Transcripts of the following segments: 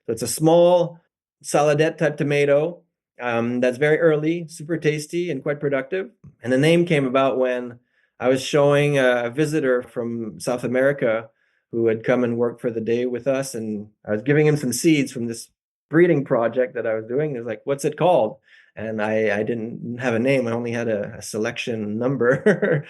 So it's a small saladette type tomato that's very early, super tasty, and quite productive. And the name came about when I was showing a visitor from South America who had come and worked for the day with us, and I was giving him some seeds from this breeding project that I was doing. He was like, "What's it called?" And I didn't have a name. I only had a selection number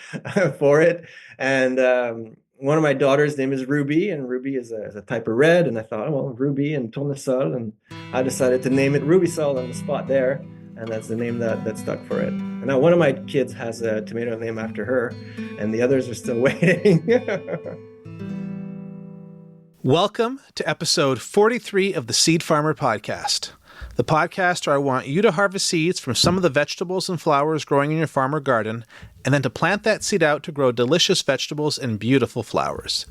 for it. And one of my daughter's name is Ruby, and Ruby is a type of red. And I thought, oh, well, Ruby and Tourne-Sol, and I decided to name it Ruby Sol on the spot there, and that's the name that stuck for it. And now one of my kids has a tomato name after her, and the others are still waiting. Welcome to episode 43 of the Seed Farmer Podcast, the podcast where I want you to harvest seeds from some of the vegetables and flowers growing in your farm or garden, and then to plant that seed out to grow delicious vegetables and beautiful flowers.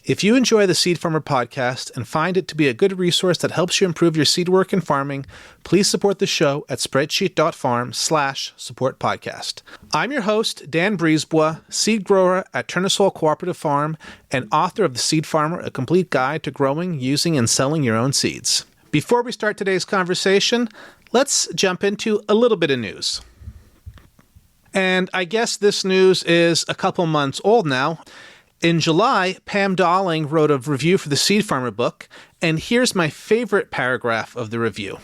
If you enjoy the Seed Farmer Podcast and find it to be a good resource that helps you improve your seed work and farming, please support the show at spreadsheet.farm/support podcast. I'm your host, Dan Brisebois, seed grower at Tourne-Sol Co-operative Farm and author of The Seed Farmer, a complete guide to growing, using, and selling your own seeds. Before we start today's conversation, let's jump into a little bit of news. And I guess this news is a couple months old now. In July, Pam Dolling wrote a review for the Seed Farmer book, and here's my favorite paragraph of the review.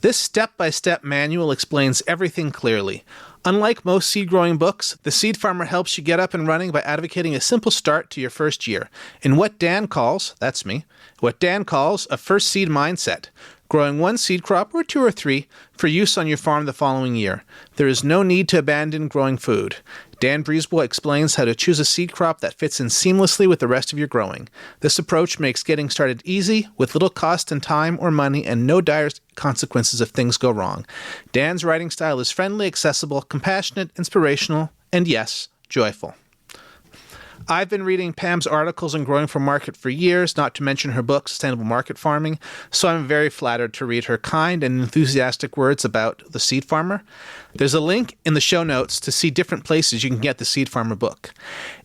This step-by-step manual explains everything clearly. Unlike most seed-growing books, the Seed Farmer helps you get up and running by advocating a simple start to your first year, in what Dan calls, that's me, what Dan calls a first seed mindset, growing one seed crop or two or three for use on your farm the following year. There is no need to abandon growing food. Dan Brisebois explains how to choose a seed crop that fits in seamlessly with the rest of your growing. This approach makes getting started easy, with little cost in time or money, and no dire consequences if things go wrong. Dan's writing style is friendly, accessible, compassionate, inspirational, and yes, joyful. I've been reading Pam's articles on growing for market for years, not to mention her book, Sustainable Market Farming, so I'm very flattered to read her kind and enthusiastic words about the Seed Farmer. There's a link in the show notes to see different places you can get the Seed Farmer book.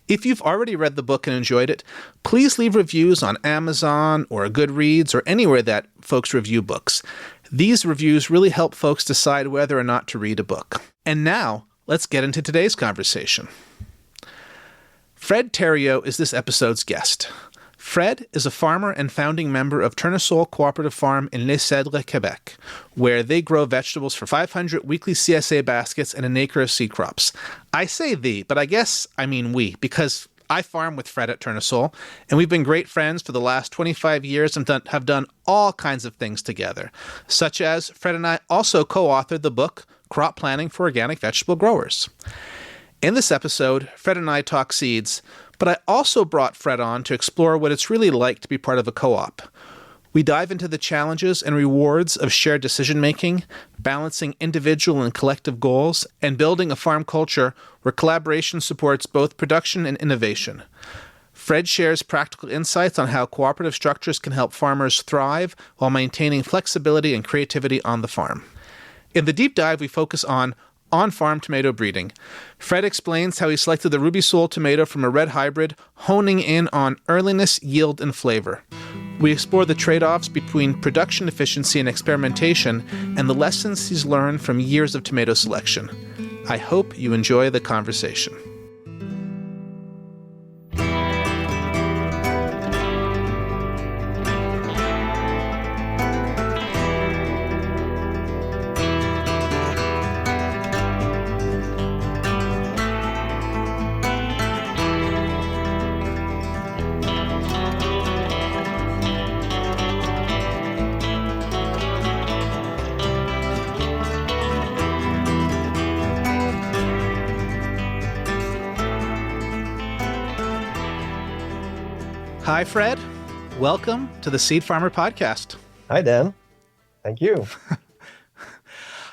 If you've already read the book and enjoyed it, please leave reviews on Amazon or Goodreads or anywhere that folks review books. These reviews really help folks decide whether or not to read a book. And now, let's get into today's conversation. Fred Thériault is this episode's guest. Fred is a farmer and founding member of Tourne-Sol Co-operative Farm in Les Cèdres, Quebec, where they grow vegetables for 500 weekly CSA baskets and an acre of seed crops. I say "the," but I guess I mean we, because I farm with Fred at Tourne-Sol, and we've been great friends for the last 25 years and have done all kinds of things together, such as Fred and I also co-authored the book, Crop Planning for Organic Vegetable Growers. In this episode, Fred and I talk seeds, but I also brought Fred on to explore what it's really like to be part of a co-op. We dive into the challenges and rewards of shared decision-making, balancing individual and collective goals, and building a farm culture where collaboration supports both production and innovation. Fred shares practical insights on how cooperative structures can help farmers thrive while maintaining flexibility and creativity on the farm. In the deep dive, we focus on-farm tomato breeding. Fred explains how he selected the Ruby Sol tomato from a red hybrid, honing in on earliness, yield, and flavor. We explore the trade-offs between production efficiency and experimentation and the lessons he's learned from years of tomato selection. I hope you enjoy the conversation. Hi, Fred. Welcome to the Seed Farmer Podcast. Hi, Dan. Thank you.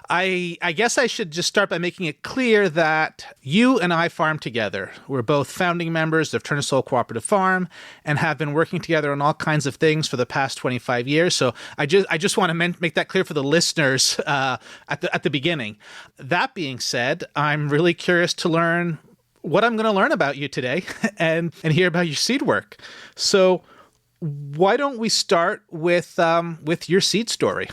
I guess I should just start by making it clear that you and I farm together. We're both founding members of Tourne-Sol Co-operative Farm and have been working together on all kinds of things for the past 25 years. So I just want to make that clear for the listeners at the beginning. That being said, I'm really curious to learn what I'm going to learn about you today and hear about your seed work. So Why don't we start with your seed story?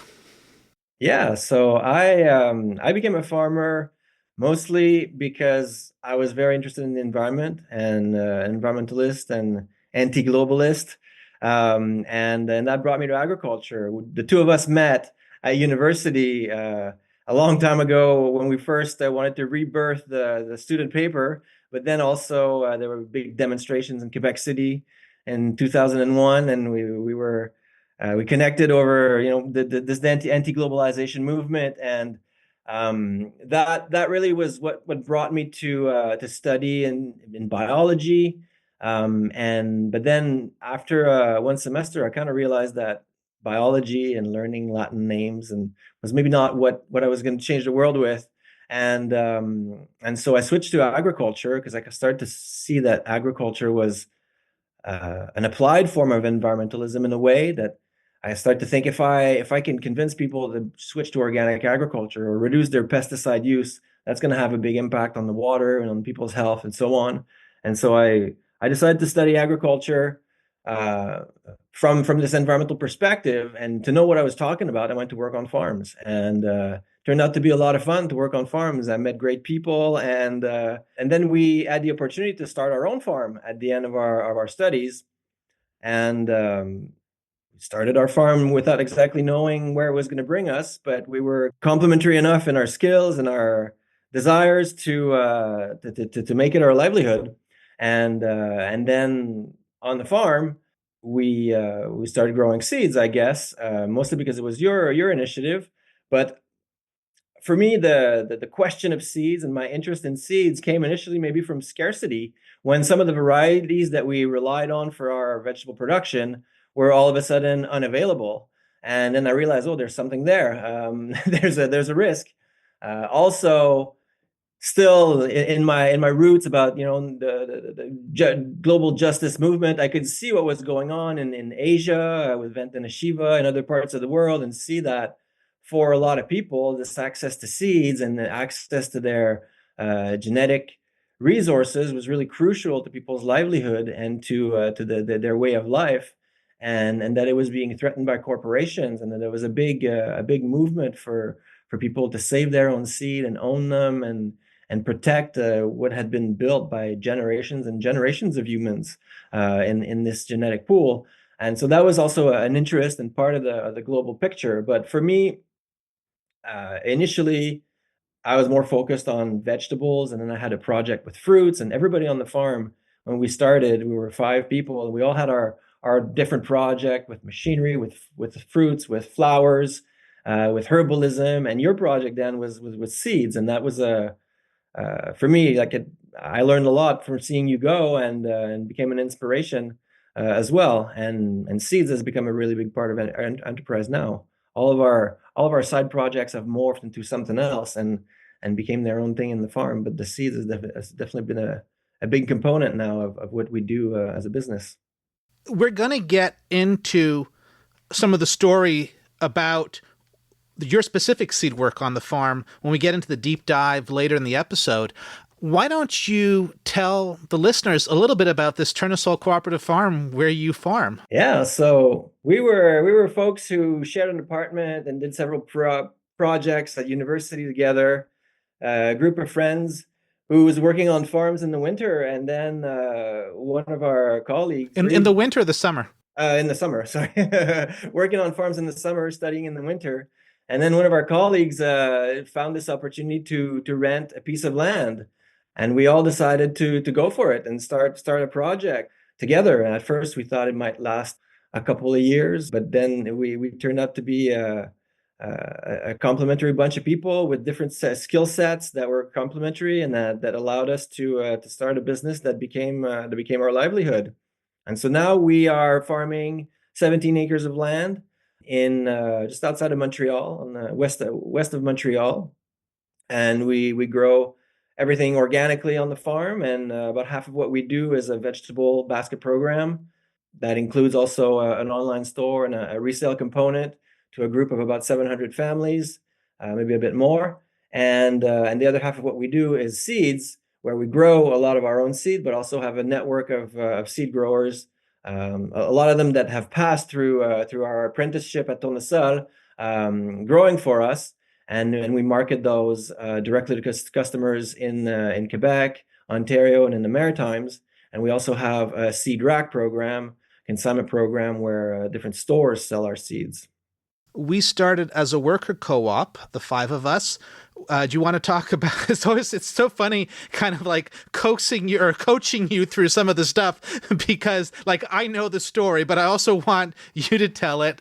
Yeah, so I became a farmer mostly because I was very interested in the environment and environmentalist and anti-globalist, and that brought me to agriculture. The two of us met at university a long time ago when we first wanted to rebirth the student paper, but then also there were big demonstrations in Quebec City in 2001, and we connected over, this anti-globalization movement, and that really was what brought me to study in biology. And but then after one semester, I kind of realized that biology and learning Latin names and was maybe not what I was going to change the world with. And so I switched to agriculture because I started to see that agriculture was an applied form of environmentalism in a way that I start to think if I can convince people to switch to organic agriculture or reduce their pesticide use, that's going to have a big impact on the water and on people's health and so on. And so I decided to study agriculture uh, from this environmental perspective, and to know what I was talking about, I went to work on farms, and turned out to be a lot of fun to work on farms. I met great people, and then we had the opportunity to start our own farm at the end of our studies, and we started our farm without exactly knowing where it was going to bring us, but we were complementary enough in our skills and our desires to make it our livelihood. And then on the farm, we started growing seeds, I guess, mostly because it was your initiative. But for me, the question of seeds and my interest in seeds came initially maybe from scarcity, when some of the varieties that we relied on for our vegetable production were all of a sudden unavailable. And then I realized, oh, there's something there. There's a risk. Also, still in my roots about, the global justice movement, I could see what was going on in Asia with Venton and Shiva and other parts of the world, and see that for a lot of people, this access to seeds and the access to their genetic resources was really crucial to people's livelihood and to their way of life, and that it was being threatened by corporations, and that there was a big movement for people to save their own seed and own them, and protect what had been built by generations and generations of humans in this genetic pool. And so that was also an interest and part of the global picture. But for me, initially, I was more focused on vegetables, and then I had a project with fruits. And everybody on the farm, when we started, we were 5 people, and we all had our different project with machinery, with fruits, with flowers, with herbalism. And your project then was with seeds, and that was a for me, I learned a lot from seeing you go, and became an inspiration as well. And seeds has become a really big part of our enterprise now. All of our side projects have morphed into something else, and became their own thing in the farm. But the seeds has definitely been a big component now of what we do as a business. We're going to get into some of the story about your specific seed work on the farm when we get into the deep dive later in the episode. Why don't you tell the listeners a little bit about this Tourne-Sol Cooperative Farm where you farm? Yeah, so we were folks who shared an apartment and did several projects at university together. A group of friends who was working on farms in the winter, and then one of our colleagues, In the winter or the summer? in the summer, sorry, working on farms in the summer, studying in the winter. And then one of our colleagues found this opportunity to rent a piece of land, and we all decided to go for it and start a project together. And at first, we thought it might last a couple of years, but then we turned out to be a complementary bunch of people with different skill sets that were complementary, and that allowed us to start a business that became our livelihood. And so now we are farming 17 acres of land in just outside of Montreal, on the west of Montreal, and we grow everything organically on the farm. And about half of what we do is a vegetable basket program that includes also an online store and a resale component to a group of about 700 families, maybe a bit more. And the other half of what we do is seeds, where we grow a lot of our own seed, but also have a network of seed growers A lot of them that have passed through our apprenticeship at Tourne-Sol, growing for us, and we market those directly to customers in Quebec, Ontario, and in the Maritimes. And we also have a seed rack program, consignment program, where different stores sell our seeds. We started as a worker co-op, the five of us. Do you want to talk about it's so funny, kind of like coaxing you or coaching you through some of the stuff, because like I know the story, but I also want you to tell it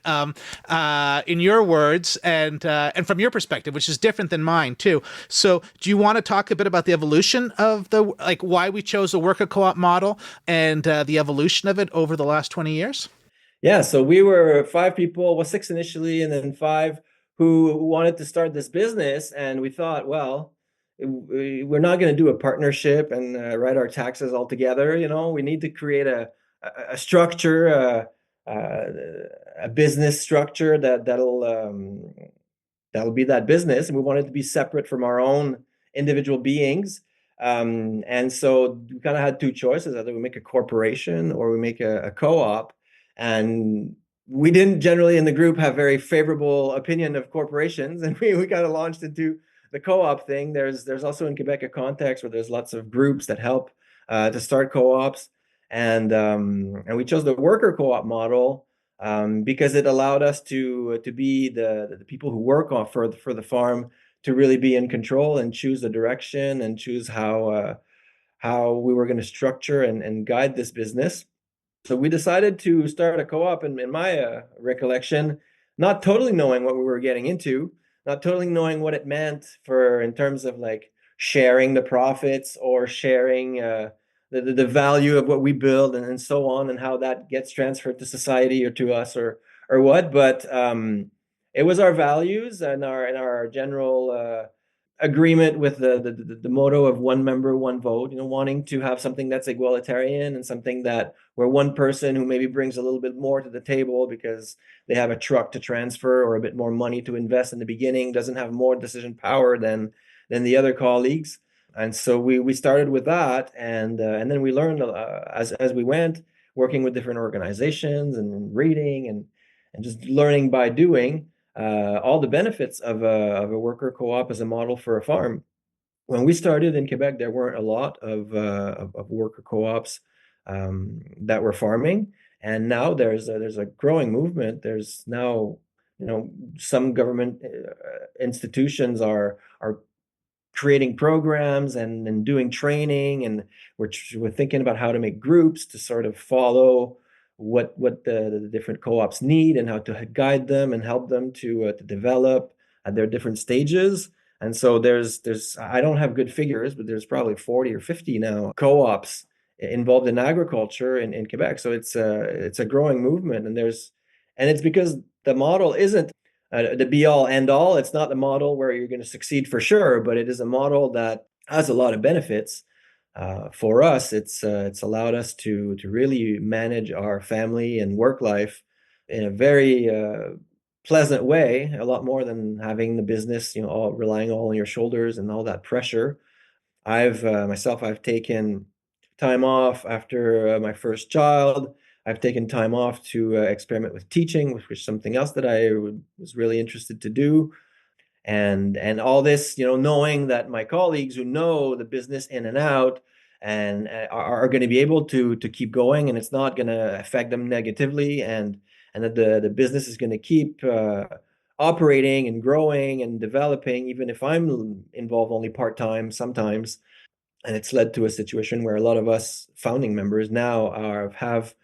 in your words and from your perspective, which is different than mine too. So do you want to talk a bit about the evolution of why we chose the worker co-op model and the evolution of it over the last 20 years? Yeah, so we were five people, well, six initially, and then five who wanted to start this business. And we thought, well, we're not going to do a partnership and write our taxes all together. We need to create a structure, a business structure that'll be that business. And we wanted to be separate from our own individual beings. And so we kind of had two choices: either we make a corporation or we make a co-op. And we didn't generally in the group have very favorable opinion of corporations, and we kind of launched into the co-op thing. There's also in Quebec a context where there's lots of groups that help to start co-ops, and we chose the worker co-op model because it allowed us to be the people who work on for the farm, to really be in control and choose the direction and choose how we were going to structure and guide this business. So we decided to start a co-op, in my recollection, not totally knowing what we were getting into, not totally knowing what it meant in terms of like sharing the profits or sharing the value of what we build and so on, and how that gets transferred to society or to us or what. But it was our values and our general agreement with the motto of one member, one vote, wanting to have something that's egalitarian and something that where one person who maybe brings a little bit more to the table because they have a truck to transfer or a bit more money to invest in the beginning doesn't have more decision power than the other colleagues. And so we started with that, and then we learned as we went, working with different organizations and reading and just learning by doing all the benefits of a worker co-op as a model for a farm. When we started in Quebec, there weren't a lot of worker co-ops that were farming, and now there's a growing movement. There's now, some government institutions are creating programs and doing training, and we're thinking about how to make groups to sort of follow what the different co-ops need and how to guide them and help them to develop at their different stages. And so there's I don't have good figures, but there's probably 40 or 50 now co-ops involved in agriculture in Quebec. So it's a growing movement, and it's because the model isn't the be all end all. It's not the model where you're going to succeed for sure, but it is a model that has a lot of benefits. For us, it's allowed us to really manage our family and work life in a very pleasant way, a lot more than having the business, all relying all on your shoulders and all that pressure. I've taken time off after my first child. I've taken time off to experiment with teaching, which was something else that I was really interested to do. And all this, knowing that my colleagues who know the business in and out and are going to be able to keep going, and it's not going to affect them negatively, and that the business is going to keep operating and growing and developing, even if I'm involved only part-time sometimes. And it's led to a situation where a lot of us founding members now have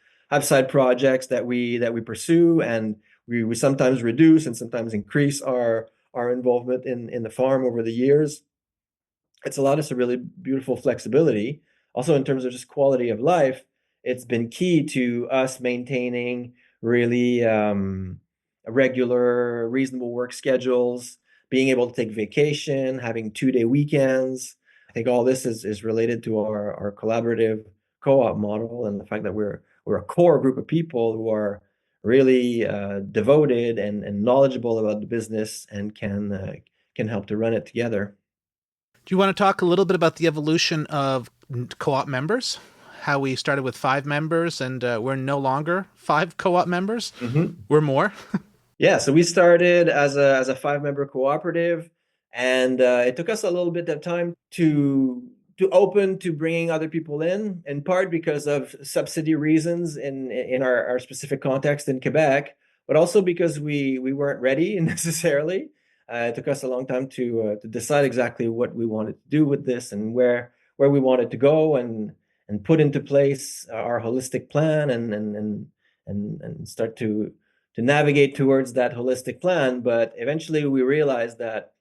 side projects that we pursue, and we sometimes reduce and sometimes increase our involvement in the farm over the years. It's allowed us a really beautiful flexibility. Also, in terms of just quality of life, it's been key to us maintaining really regular, reasonable work schedules, being able to take vacation, having 2-day weekends. I think all this is related to our collaborative co-op model, and the fact that we're a core group of people who are really devoted and knowledgeable about the business and can help to run it together. Do you want to talk a little bit about the evolution of co-op members? how we started with 5 members and we're no longer 5 co-op members. Hmm. We're more. Yeah, so we started as a 5 member cooperative, and it took us a little bit of time to open to bringing other people in part because of subsidy reasons in our specific context in Quebec, but also because we weren't ready necessarily. It took us a long time to decide exactly what we wanted to do with this and where we wanted to go and put into place our holistic plan and start to navigate towards that holistic plan. But eventually we realized that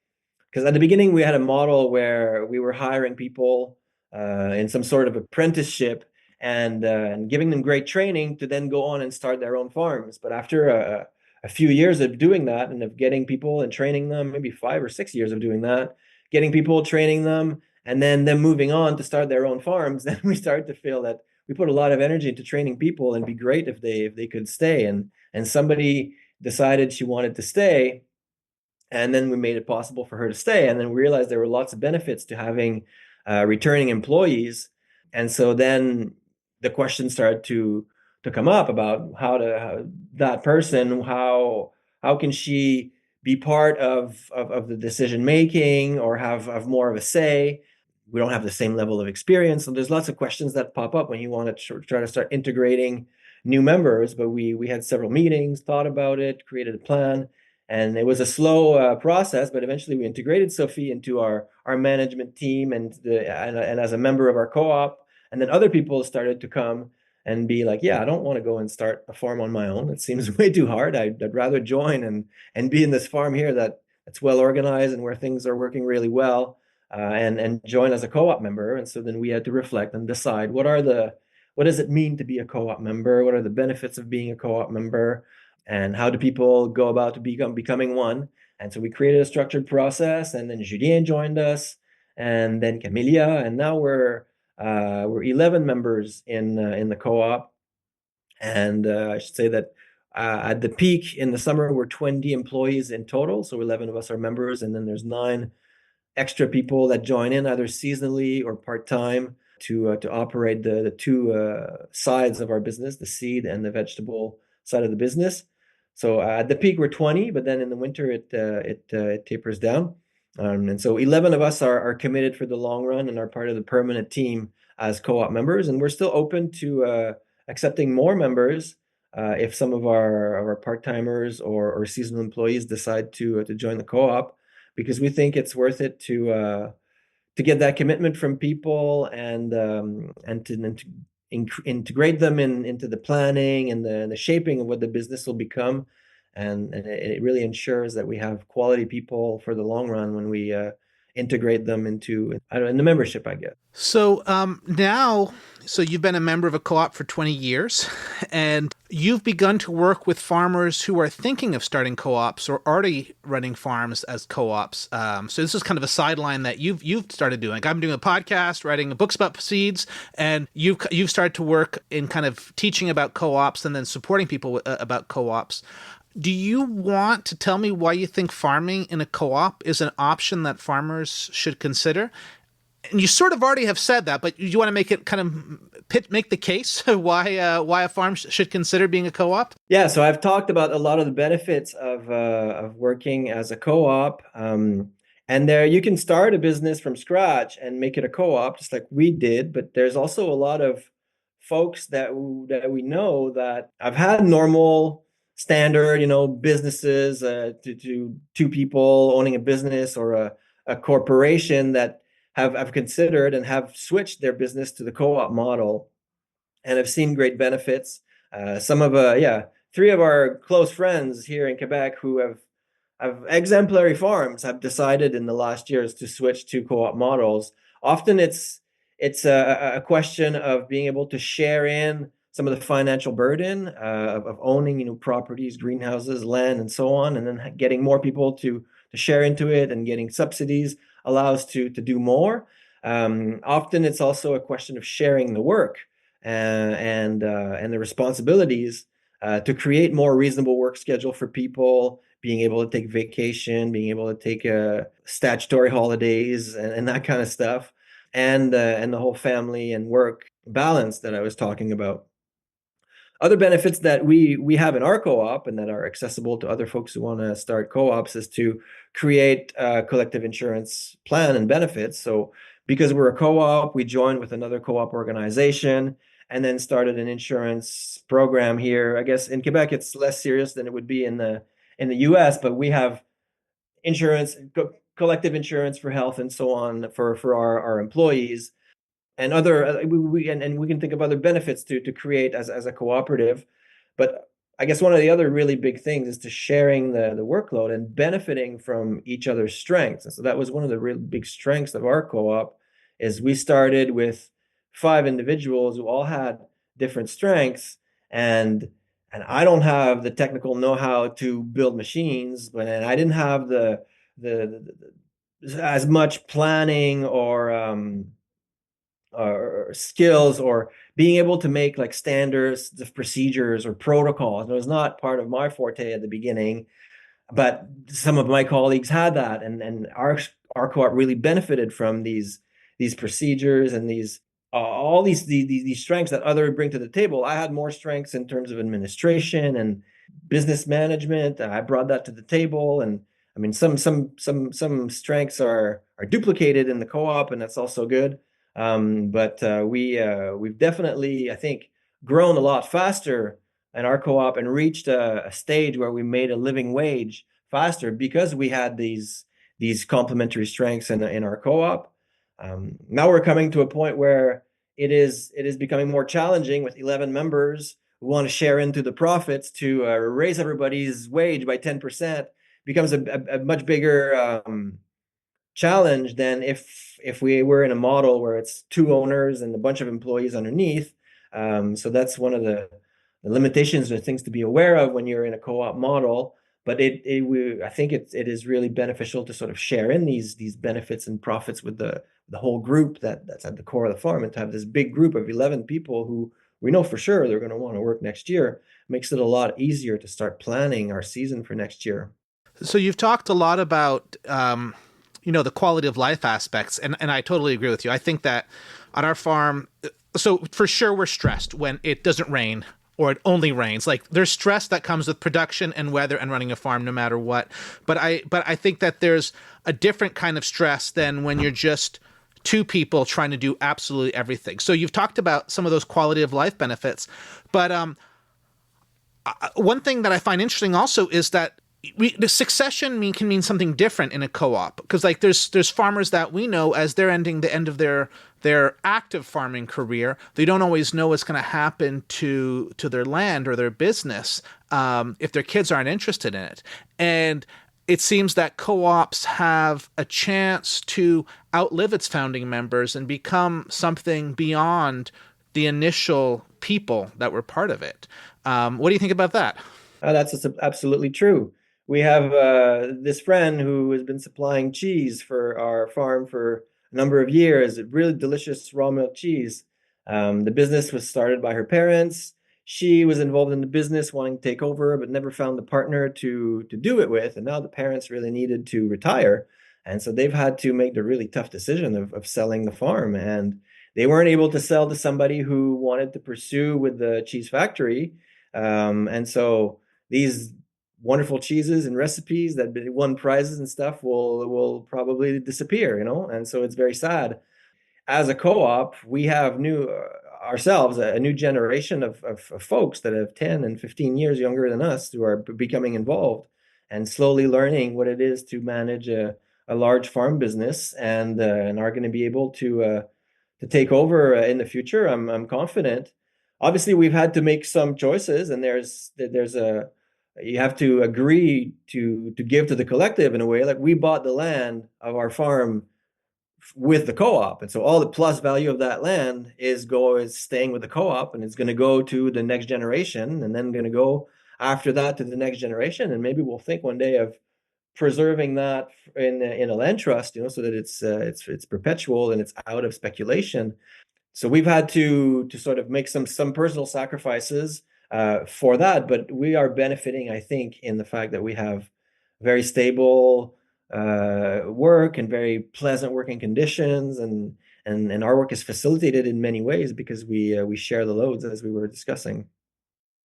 because at the beginning we had a model where we were hiring people in some sort of apprenticeship and giving them great training to then go on and start their own farms. But after a few years of doing that and of getting people and training them, maybe 5 or 6 years of doing that, getting people, training them, and then them moving on to start their own farms, then we started to feel that we put a lot of energy into training people, and it'd be great if they could stay. And somebody decided she wanted to stay, and then we made it possible for her to stay. And then we realized there were lots of benefits to having returning employees. And so then the question started to come up about that person, how can she be part of the decision making or have more of a say. We don't have the same level of experience, so there's lots of questions that pop up when you want to try to start integrating new members. But we had several meetings, thought about it, created a plan, and it was a slow process. But eventually, we integrated Sophie into our management team and as a member of our co-op. And then other people started to come and be like, "Yeah, I don't want to go and start a farm on my own. It seems way too hard. I'd rather join and be in this farm here that's well organized and where things are working really well." And join as a co-op member. And so then we had to reflect and decide what does it mean to be a co-op member? What are the benefits of being a co-op member? And how do people go about to becoming one? And so we created a structured process, and then Julien joined us, and then Camelia, and now we're 11 members in the co-op. And I should say that at the peak in the summer, we're 20 employees in total. So 11 of us are members, and then there's 9 extra people that join in either seasonally or part-time to operate the two sides of our business, the seed and the vegetable side of the business. So at the peak we're 20, but then in the winter it tapers down. And so 11 of us are committed for the long run and are part of the permanent team as co-op members. And we're still open to accepting more members if some of our part-timers or seasonal employees decide to join the co-op, because we think it's worth it to get that commitment from people and to integrate them into the planning and the shaping of what the business will become. And it really ensures that we have quality people for the long run when we integrate them into, I don't know, in the membership, I guess. So now, so you've been a member of a co-op for 20 years, and you've begun to work with farmers who are thinking of starting co-ops or already running farms as co-ops. So this is kind of a sideline that you've started doing. Like, I'm doing a podcast, writing books about seeds, and you've started to work in kind of teaching about co-ops and then supporting people about co-ops. Do you want to tell me why you think farming in a co-op is an option that farmers should consider? And you sort of already have said that, but you want to make it kind of make the case why a farm should consider being a co-op? Yeah, so I've talked about a lot of the benefits of working as a co-op. And there you can start a business from scratch and make it a co-op, just like we did. But there's also a lot of folks that we know that have had normal standard, businesses, to two people owning a business or a corporation that have considered and have switched their business to the co-op model and have seen great benefits. Some of three of our close friends here in Quebec who have exemplary farms have decided in the last years to switch to co-op models. Often it's a question of being able to share in some of the financial burden of owning, properties, greenhouses, land, and so on, and then getting more people to share into it, and getting subsidies allows to do more. Often it's also a question of sharing the work and the responsibilities to create more reasonable work schedule for people, being able to take vacation, being able to take statutory holidays and that kind of stuff, and the whole family and work balance that I was talking about. Other benefits that we have in our co-op and that are accessible to other folks who want to start co-ops is to create a collective insurance plan and benefits. So because we're a co-op, we joined with another co-op organization and then started an insurance program here. I guess in Quebec it's less serious than it would be in the US, but we have insurance, collective insurance for health and so on for our employees and other and we can think of other benefits to create as a cooperative. But I guess one of the other really big things is to sharing the workload and benefiting from each other's strengths. And so that was one of the real big strengths of our co-op is we started with 5 individuals who all had different strengths, and I don't have the technical know-how to build machines, but and I didn't have the as much planning or skills or being able to make like standards of procedures or protocols. It was not part of my forte at the beginning, but some of my colleagues had that, and our co-op really benefited from these procedures and these all these strengths that others bring to the table. I had more strengths in terms of administration and business management. I brought that to the table, and I mean some strengths are duplicated in the co-op, and that's also good. But we've definitely, I think, grown a lot faster in our co-op and reached a stage where we made a living wage faster because we had these complementary strengths in our co-op. Now we're coming to a point where it is becoming more challenging with 11 members who want to share into the profits to raise everybody's wage by 10% becomes a much bigger challenge than if we were in a model where it's 2 owners and a bunch of employees underneath. So that's one of the limitations or things to be aware of when you're in a co-op model. But I think it is really beneficial to sort of share in these benefits and profits with the whole group that's at the core of the farm, and to have this big group of 11 people who we know for sure they're going to want to work next year makes it a lot easier to start planning our season for next year. So you've talked a lot about the quality of life aspects, and I totally agree with you. I think that on our farm, so for sure we're stressed when it doesn't rain or it only rains. Like there's stress that comes with production and weather and running a farm no matter what. But I think that there's a different kind of stress than when you're just two people trying to do absolutely everything. So you've talked about some of those quality of life benefits, but one thing that I find interesting also is that the succession can mean something different in a co-op, because like there's farmers that we know as they're ending the end of their active farming career, they don't always know what's going to happen to their land or their business if their kids aren't interested in it. And it seems that co-ops have a chance to outlive its founding members and become something beyond the initial people that were part of it. What do you think about that? That's absolutely true. We have this friend who has been supplying cheese for our farm for a number of years, really delicious raw milk cheese. The business was started by her parents. She was involved in the business, wanting to take over, but never found the partner to do it with. And now the parents really needed to retire. And so they've had to make the really tough decision of selling the farm. And they weren't able to sell to somebody who wanted to pursue with the cheese factory. And so these wonderful cheeses and recipes that won prizes and stuff will probably disappear, and so it's very sad. As a co-op, we have new ourselves a new generation of folks that have 10 and 15 years younger than us who are becoming involved and slowly learning what it is to manage a large farm business, and are going to be able to take over in the future. I'm confident. Obviously, we've had to make some choices, and there's a you have to agree to give to the collective in a way. Like we bought the land of our farm with the co-op, and so all the plus value of that land is staying with the co-op, and it's going to go to the next generation, and then going to go after that to the next generation, and maybe we'll think one day of preserving that in a land trust, so that it's perpetual and it's out of speculation. So we've had to sort of make some personal sacrifices for that, but we are benefiting, I think, in the fact that we have very stable work and very pleasant working conditions, and our work is facilitated in many ways because we share the loads as we were discussing.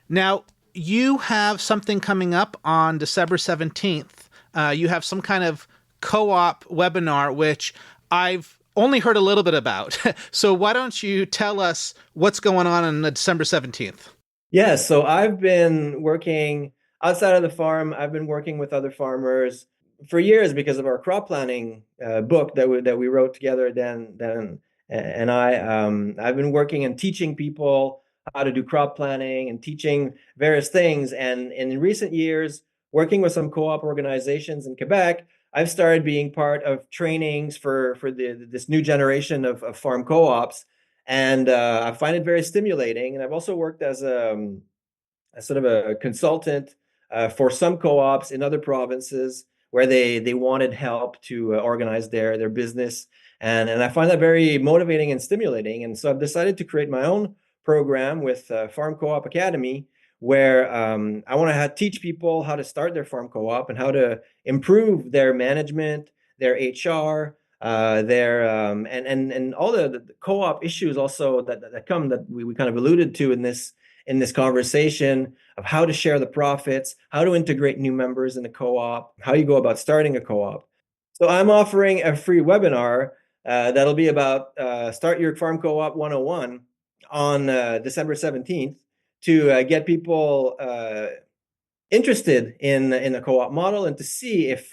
Now, you have something coming up on December 17th. You have some kind of co-op webinar, which I've only heard a little bit about. So why don't you tell us what's going on December 17th? Yeah, so I've been working outside of the farm. I've been working with other farmers for years because of our crop planning book that we wrote together. Dan and I. I've been working and teaching people how to do crop planning and teaching various things. And in recent years, working with some co-op organizations in Quebec, I've started being part of trainings for this new generation of farm co-ops. And I find it very stimulating. And I've also worked as a sort of a consultant for some co-ops in other provinces where they wanted help to organize their business. And I find that very motivating and stimulating. And so I've decided to create my own program with Farm Co-op Academy, where I want to teach people how to start their farm co-op and how to improve their management, their HR, and all the co-op issues also that come that we kind of alluded to in this conversation of how to share the profits, how to integrate new members in the co-op, how you go about starting a co-op. So I'm offering a free webinar that'll be about Start Your Farm Co-op 101 on December 17th to get people interested in the co-op model and to see if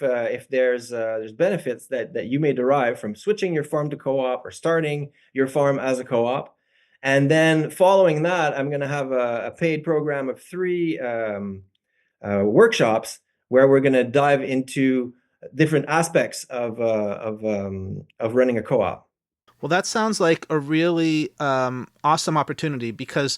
there's benefits that you may derive from switching your farm to co-op or starting your farm as a co-op. And then following that, I'm going to have a paid program of 3 workshops where we're going to dive into different aspects of running a co-op. Well, that sounds like a really awesome opportunity because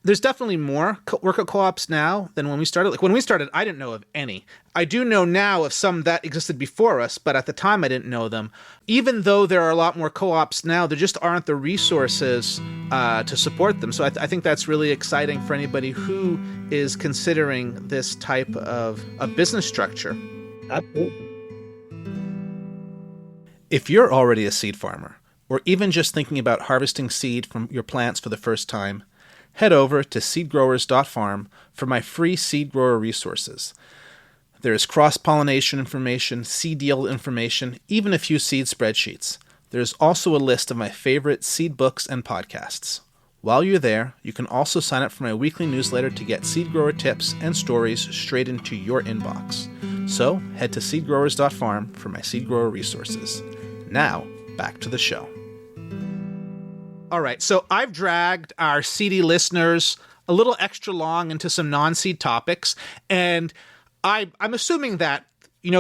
there's definitely more workout co-ops now than when we started. Like when we started, I didn't know of any. I do know now of some that existed before us, but at the time I didn't know them. Even though there are a lot more co-ops now, there just aren't the resources to support them. So I think that's really exciting for anybody who is considering this type of a business structure. Absolutely. If you're already a seed farmer, or even just thinking about harvesting seed from your plants for the first time, head over to seedgrowers.farm for my free seed grower resources. There is cross-pollination information, seed yield information, even a few seed spreadsheets. There's also a list of my favorite seed books and podcasts. While you're there, you can also sign up for my weekly newsletter to get seed grower tips and stories straight into your inbox. So head to seedgrowers.farm for my seed grower resources. Now, back to the show. All right, so I've dragged our seedy listeners a little extra long into some non-seed topics, and I'm assuming that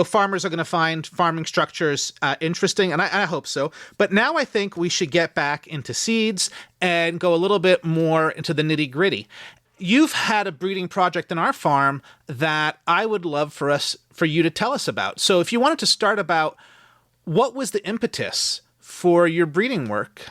farmers are going to find farming structures interesting, and I hope so. But now I think we should get back into seeds and go a little bit more into the nitty-gritty. You've had a breeding project on our farm that I would love for you to tell us about. So if you wanted to start about what was the impetus for your breeding work?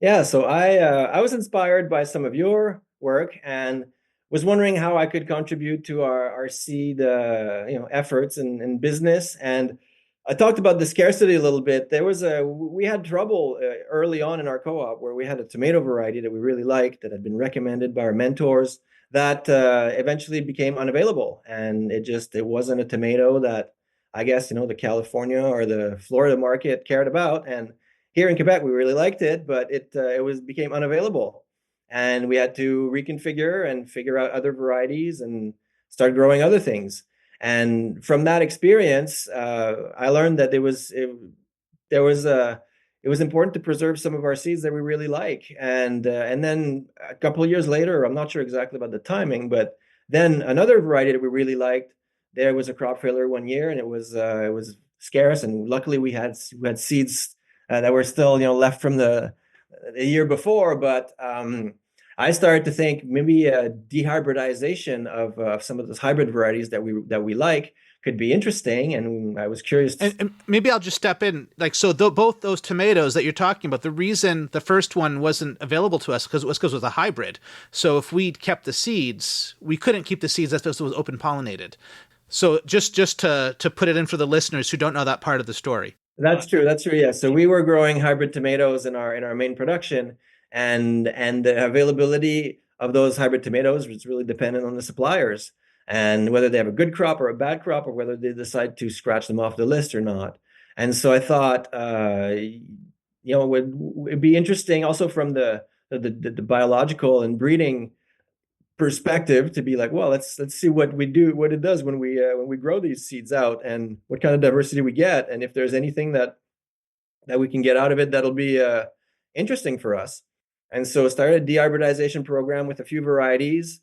Yeah, so I was inspired by some of your work and was wondering how I could contribute to our seed efforts and business. And I talked about the scarcity a little bit. We had trouble early on in our co-op where we had a tomato variety that we really liked that had been recommended by our mentors that eventually became unavailable, and it wasn't a tomato that I guess the California or the Florida market cared about. And here in Quebec, we really liked it, but it became unavailable, and we had to reconfigure and figure out other varieties and start growing other things. And from that experience, I learned that it was important to preserve some of our seeds that we really like. And then a couple of years later, I'm not sure exactly about the timing, but then another variety that we really liked, there was a crop failure one year, and it was scarce, and luckily we had seeds that were still left from the year before. But I started to think maybe a dehybridization of some of those hybrid varieties that we like could be interesting, and I was curious. And maybe I'll just step in. Both those tomatoes that you're talking about, the reason the first one wasn't available to us because it was a hybrid. So if we'd kept the seeds, we couldn't keep the seeds as it was open pollinated. So just to put it in for the listeners who don't know that part of the story. That's true. That's true. Yeah. So we were growing hybrid tomatoes in our main production, and the availability of those hybrid tomatoes was really dependent on the suppliers and whether they have a good crop or a bad crop, or whether they decide to scratch them off the list or not. And so I thought, it'd be interesting also from the biological and breeding perspective to be like, well, let's see what we do, what it does when we grow these seeds out, and what kind of diversity we get, and if there's anything that we can get out of it that'll be interesting for us. And so started a dehybridization program with a few varieties,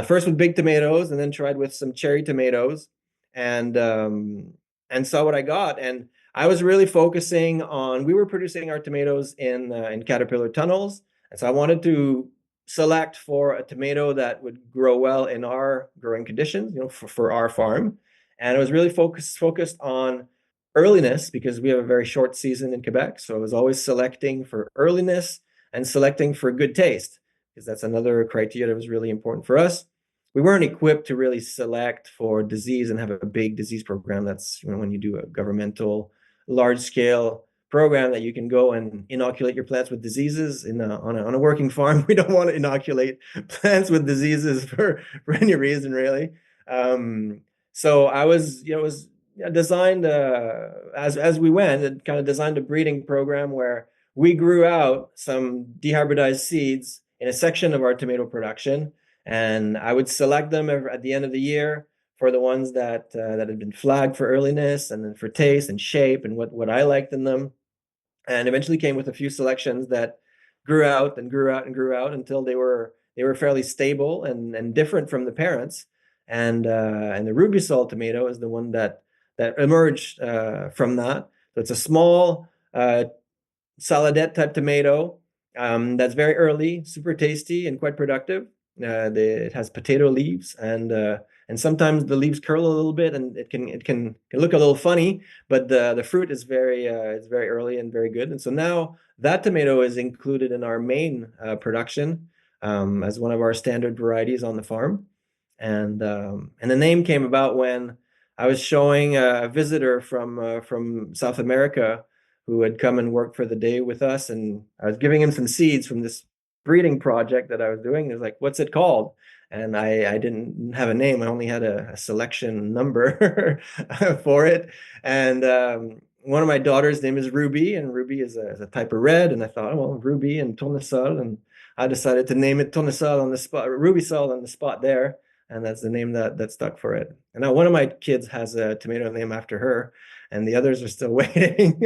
first with big tomatoes, and then tried with some cherry tomatoes, and saw what I got. And I was really focusing on, we were producing our tomatoes in caterpillar tunnels, and so I wanted to select for a tomato that would grow well in our growing conditions, for our farm. And I was really focused on earliness because we have a very short season in Quebec. So I was always selecting for earliness and selecting for good taste, because that's another criteria that was really important for us. We weren't equipped to really select for disease and have a big disease program. That's, when you do a governmental large scale program that you can go and inoculate your plants with diseases on a working farm. We don't want to inoculate plants with diseases for any reason, really. So I was designed as we went, and kind of designed a breeding program where we grew out some dehybridized seeds in a section of our tomato production, and I would select them at the end of the year for the ones that had been flagged for earliness, and then for taste and shape and what I liked in them, and eventually came with a few selections that grew out and grew out and grew out until they were fairly stable and different from the parents. And the Ruby Sol tomato is the one that emerged from that. So it's a small saladette type tomato that's very early, super tasty, and quite productive. It has potato leaves, and sometimes the leaves curl a little bit, and it can look a little funny, but the fruit is very early and very good. And so now that tomato is included in our main production as one of our standard varieties on the farm. And the name came about when I was showing a visitor from South America who had come and worked for the day with us, and I was giving him some seeds from this breeding project that I was doing. He was like, "What's it called?" And I didn't have a name. I only had a selection number for it. And one of my daughter's name is Ruby, and Ruby is a type of red. And I thought, oh, well, Ruby and Tourne-Sol, and I decided to name it Tourne-Sol on the spot, Ruby Sol on the spot there, and that's the name that stuck for it. And now one of my kids has a tomato name after her, and the others are still waiting.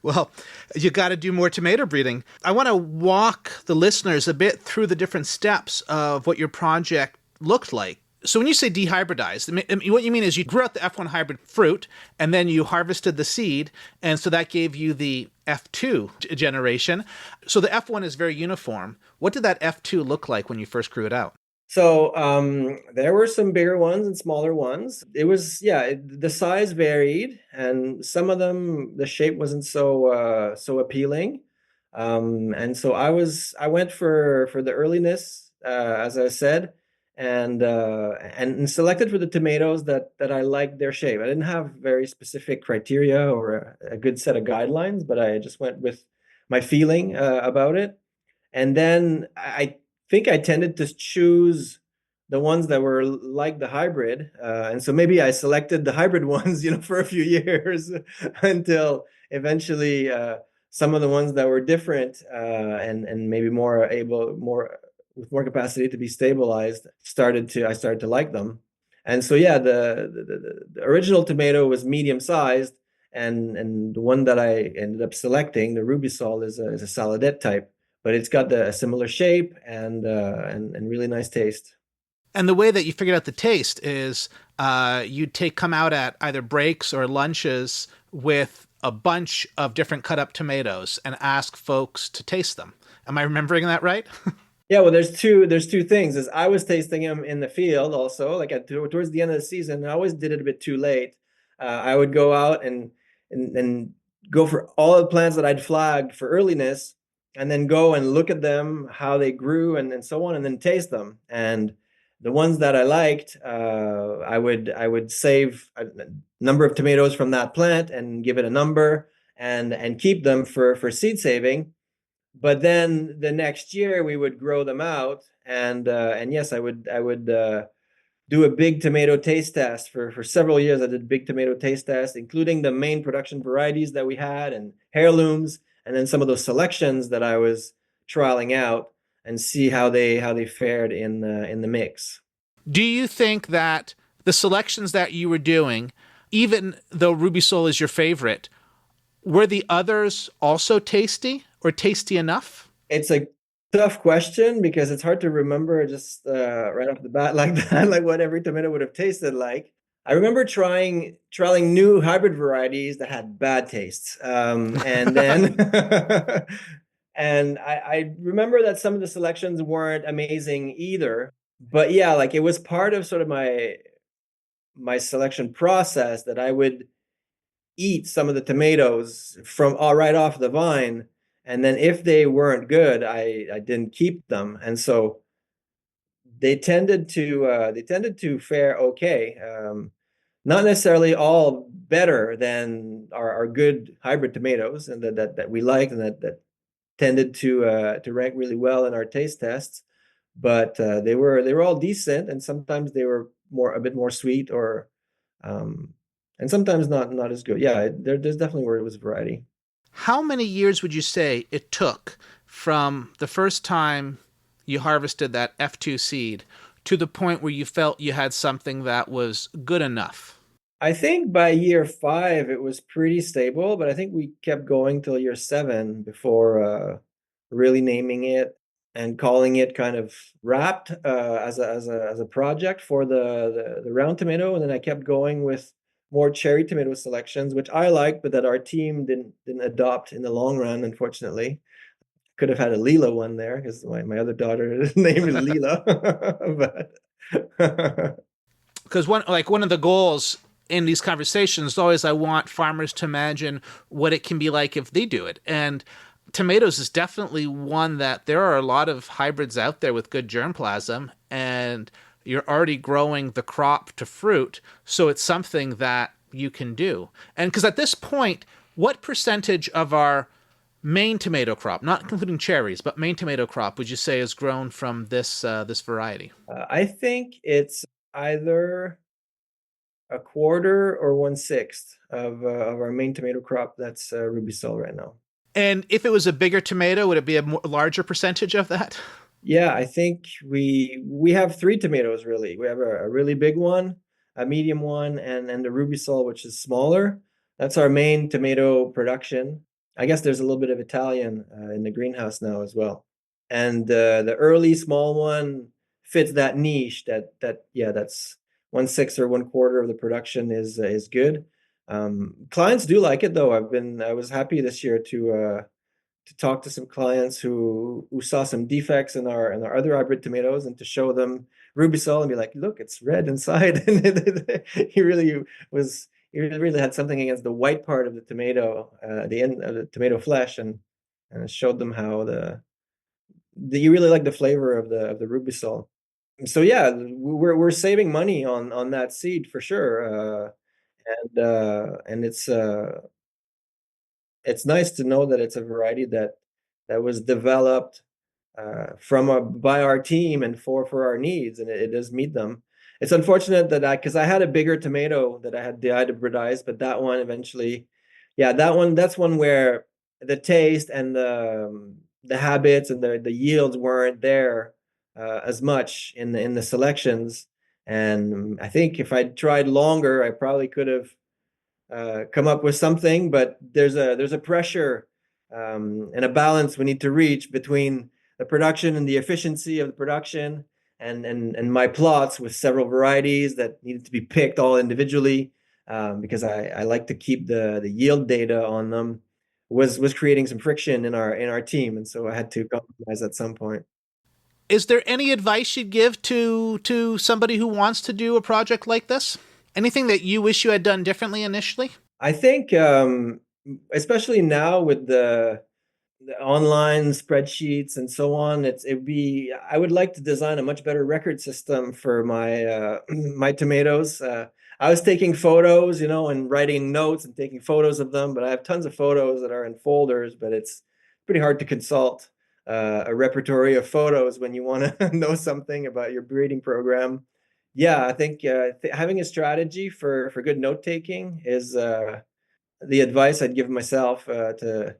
Well, you got to do more tomato breeding. I want to walk the listeners a bit through the different steps of what your project looked like. So when you say dehybridized, what you mean is you grew out the F1 hybrid fruit, and then you harvested the seed, and so that gave you the F2 generation. So the F1 is very uniform. What did that F2 look like when you first grew it out? So there were some bigger ones and smaller ones. It was, yeah, the size varied, and some of them the shape wasn't so appealing. And so I went for the earliness, as I said, and selected for the tomatoes that I liked their shape. I didn't have very specific criteria or a good set of guidelines, but I just went with my feeling about it. And then I think I tended to choose the ones that were like the hybrid. And so maybe I selected the hybrid ones, for a few years until eventually some of the ones that were different and maybe more with more capacity to be stabilized, I started to like them. And so yeah, the original tomato was medium sized, and the one that I ended up selecting, the Ruby Sol, is a saladette type, but it's got a similar shape and really nice taste. And the way that you figured out the taste is you'd come out at either breaks or lunches with a bunch of different cut up tomatoes and ask folks to taste them. Am I remembering that right? Yeah, well, there's two things. Is I was tasting them in the field also, like towards the end of the season. I always did it a bit too late. I would go out and go for all the plants that I'd flagged for earliness, and then go and look at them, how they grew, and so on, and then taste them. And the ones that I liked, I would save a number of tomatoes from that plant and give it a number and keep them for seed saving. But then the next year we would grow them out, and yes, I would do a big tomato taste test for several years. I did big tomato taste tests, including the main production varieties that we had and heirlooms, and then some of those selections that I was trialing out and see how they fared in the mix. Do you think that the selections that you were doing, even though Ruby Soul is your favorite, were the others also tasty or tasty enough? It's a tough question because it's hard to remember just right off the bat like that, like what every tomato would have tasted like. I remember trialing new hybrid varieties that had bad tastes, and then and I remember that some of the selections weren't amazing either. But yeah, like it was part of sort of my selection process that I would eat some of the tomatoes from right off the vine, and then if they weren't good, I didn't keep them, and so they tended to fare okay. Not necessarily all better than our good hybrid tomatoes, and that we liked, and that tended to rank really well in our taste tests. But they were all decent, and sometimes they were a bit more sweet, or um, and sometimes not as good. Yeah, there's definitely where it was variety. How many years would you say it took from the first time you harvested that F2 seed to the point where you felt you had something that was good enough? I think by year 5 it was pretty stable, but I think we kept going till year 7 before really naming it and calling it kind of wrapped as a project for the round tomato, and then I kept going with more cherry tomato selections, which I liked, but that our team didn't adopt in the long run, unfortunately. Could have had a Leela one there because my other daughter's name is Leela, but Because one of the goals in these conversations is always I want farmers to imagine what it can be like if they do it. And tomatoes is definitely one that there are a lot of hybrids out there with good germplasm, and you're already growing the crop to fruit, so it's something that you can do. And because at this point, what percentage of our main tomato crop, not including cherries, but main tomato crop, would you say is grown from this variety? I think it's either a quarter or 1/6 of our main tomato crop that's Ruby Sol right now. And if it was a bigger tomato, would it be a larger percentage of that? Yeah, I think we have 3 tomatoes really. We have a really big one, a medium one, and the Ruby Sol, which is smaller. That's our main tomato production. I guess there's a little bit of Italian in the greenhouse now as well. And the early small one fits that niche. That's 1/6 or 1/4 of the production is good. Clients do like it though. I was happy this year to talk to some clients who saw some defects in our other hybrid tomatoes, and to show them Ruby Sol and be like, look, it's red inside. And he really was he really had something against the white part of the tomato, the end of the tomato flesh, and it showed them how you really like the flavor of the Ruby Sol. So yeah, we're saving money on that seed for sure. And it's nice to know that it's a variety that was developed by our team and for our needs, and it does meet them. It's unfortunate that because I had a bigger tomato that I had hybridized, but that one eventually, yeah, that's one where the taste and the habits and the yields weren't there as much in the selections. And I think if I'd tried longer, I probably could have come up with something, but there's a pressure and a balance we need to reach between the production and the efficiency of the production, and my plots with several varieties that needed to be picked all individually, because I like to keep the yield data on them, was creating some friction in our team, and so I had to compromise at some point. Is there any advice you'd give to somebody who wants to do a project like this? Anything that you wish you had done differently initially? I think, especially now with online spreadsheets and so on. I would like to design a much better record system for my my tomatoes. I was taking photos, and writing notes and taking photos of them, but I have tons of photos that are in folders, but it's pretty hard to consult a repertory of photos when you want to know something about your breeding program. Yeah, I think having a strategy for good note taking is the advice I'd give myself to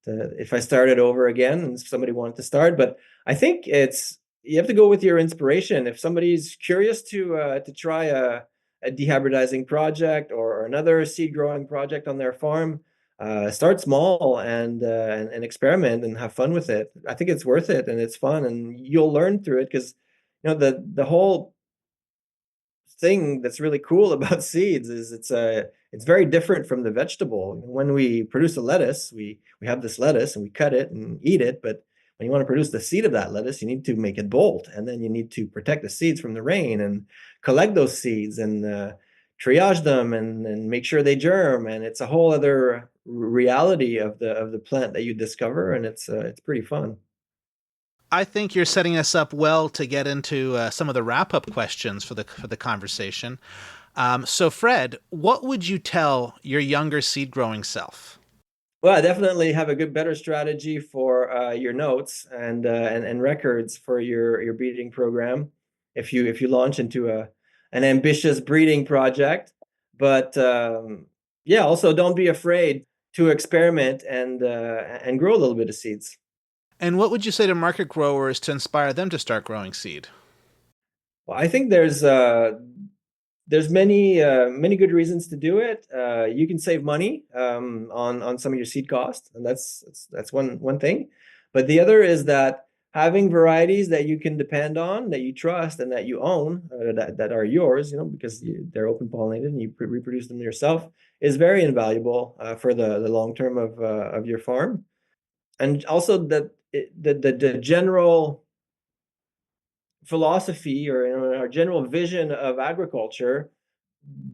if I started over again and if somebody wanted to start. But I think you have to go with your inspiration. If somebody's curious to try a dehybridizing project or another seed growing project on their farm, start small and experiment and have fun with it. I think it's worth it and it's fun and you'll learn through it because the whole thing that's really cool about seeds is it's very different from the vegetable. When we produce a lettuce, we have this lettuce and we cut it and eat it, but when you want to produce the seed of that lettuce, you need to make it bolt, and then you need to protect the seeds from the rain and collect those seeds and triage them and make sure they germ. And it's a whole other reality of the plant that you discover, and it's pretty fun. I think you're setting us up well to get into some of the wrap-up questions for the conversation. So, Fred, what would you tell your younger seed-growing self? Well, I definitely have a better strategy for your notes and records for your breeding program if you launch into an ambitious breeding project. But yeah, also don't be afraid to experiment and grow a little bit of seeds. And what would you say to market growers to inspire them to start growing seed? Well, I think there's many good reasons to do it. You can save money on some of your seed costs, and that's one thing. But the other is that having varieties that you can depend on, that you trust, and that you own, that are yours, because they're open pollinated and you reproduce them yourself, is very invaluable for the long term of your farm. And also that the general philosophy or our general vision of agriculture,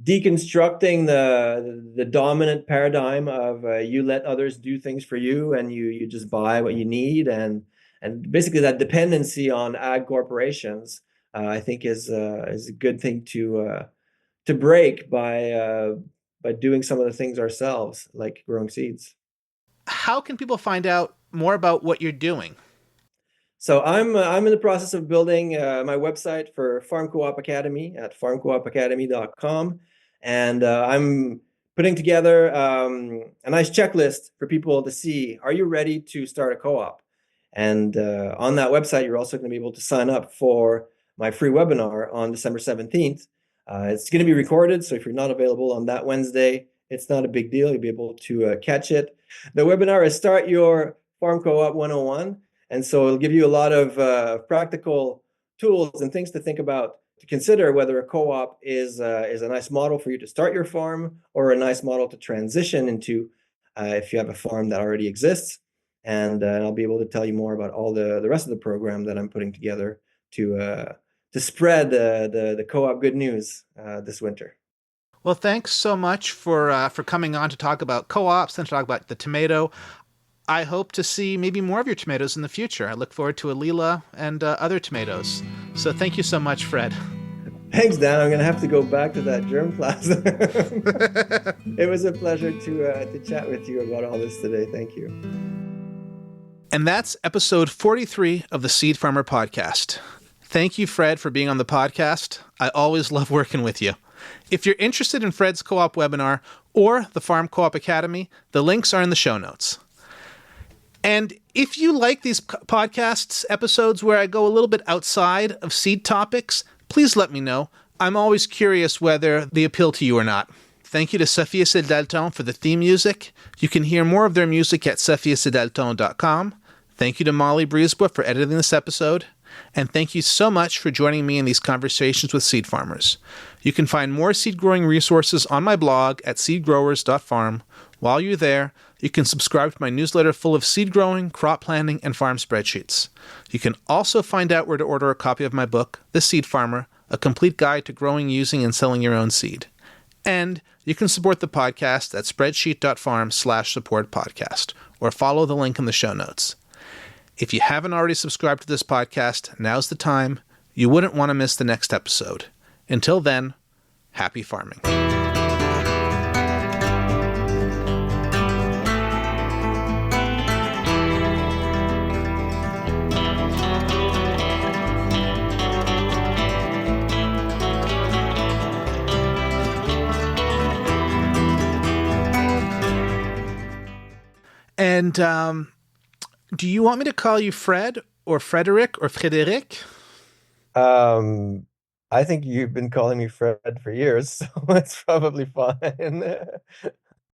deconstructing the dominant paradigm of you let others do things for you and you just buy what you need, and basically that dependency on ag corporations, I think is a good thing to break by doing some of the things ourselves, like growing seeds. How can people find out more about what you're doing? So I'm in the process of building my website for Farm Co-op Academy at farmcoopacademy.com, and I'm putting together a nice checklist for people to see, are you ready to start a co-op? And on that website, you're also going to be able to sign up for my free webinar on December 17th. It's going to be recorded, so if you're not available on that Wednesday, it's not a big deal. You'll be able to catch it. The webinar is Start Your Farm Co-op 101. And so it'll give you a lot of practical tools and things to think about, to consider whether a co-op is a nice model for you to start your farm or a nice model to transition into if you have a farm that already exists. And I'll be able to tell you more about all the rest of the program that I'm putting together to spread the co-op good news this winter. Well, thanks so much for coming on to talk about co-ops and to talk about the tomato. I hope to see maybe more of your tomatoes in the future. I look forward to Alila and other tomatoes. So thank you so much, Fred. Thanks, Dan. I'm going to have to go back to that germplasm. It was a pleasure to chat with you about all this today. Thank you. And that's episode 43 of the Seed Farmer Podcast. Thank you, Fred, for being on the podcast. I always love working with you. If you're interested in Fred's co-op webinar or the Farm Co-op Academy, the links are in the show notes. And if you like these podcasts episodes where I go a little bit outside of seed topics, please let me know. I'm always curious whether they appeal to you or not. Thank you to Sophia Sedalton for the theme music. You can hear more of their music at sophiasedalton.com. Thank you to Molly Brisebois for editing this episode. And thank you so much for joining me in these conversations with seed farmers. You can find more seed growing resources on my blog at seedgrowers.farm. While you're there, you can subscribe to my newsletter full of seed growing, crop planting, and farm spreadsheets. You can also find out where to order a copy of my book, The Seed Farmer, a complete guide to growing, using, and selling your own seed. And you can support the podcast at spreadsheet.farm/support podcast or follow the link in the show notes. If you haven't already subscribed to this podcast, now's the time. You wouldn't want to miss the next episode. Until then, happy farming. And do you want me to call you Fred or Frederick or Frédéric? I think you've been calling me Fred for years, so it's probably fine.